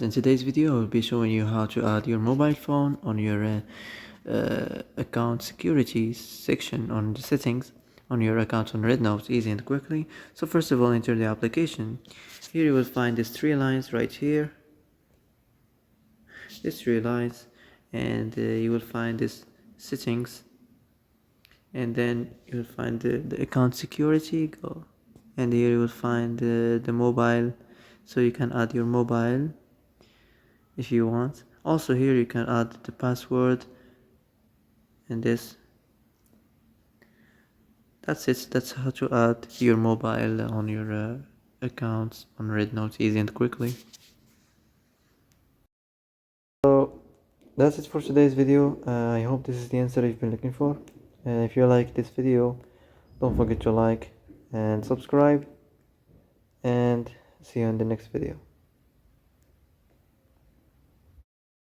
In today's video, I will be showing you how to add your mobile phone on your account security section on the settings on your account on Rednote, easy and quickly. So first of all, enter the application. Here you will find these three lines right here. These three lines, and you will find this settings, and then you will find the account security. Go, and here you will find the mobile, so you can add your mobile if you want. Also here you can add the password, and that's it. That's how to add your mobile on your accounts on Rednote, easy and quickly. So that's it for today's video. I hope this is the answer you've been looking for. If you like this video, don't forget to like and subscribe, and see you in the next video.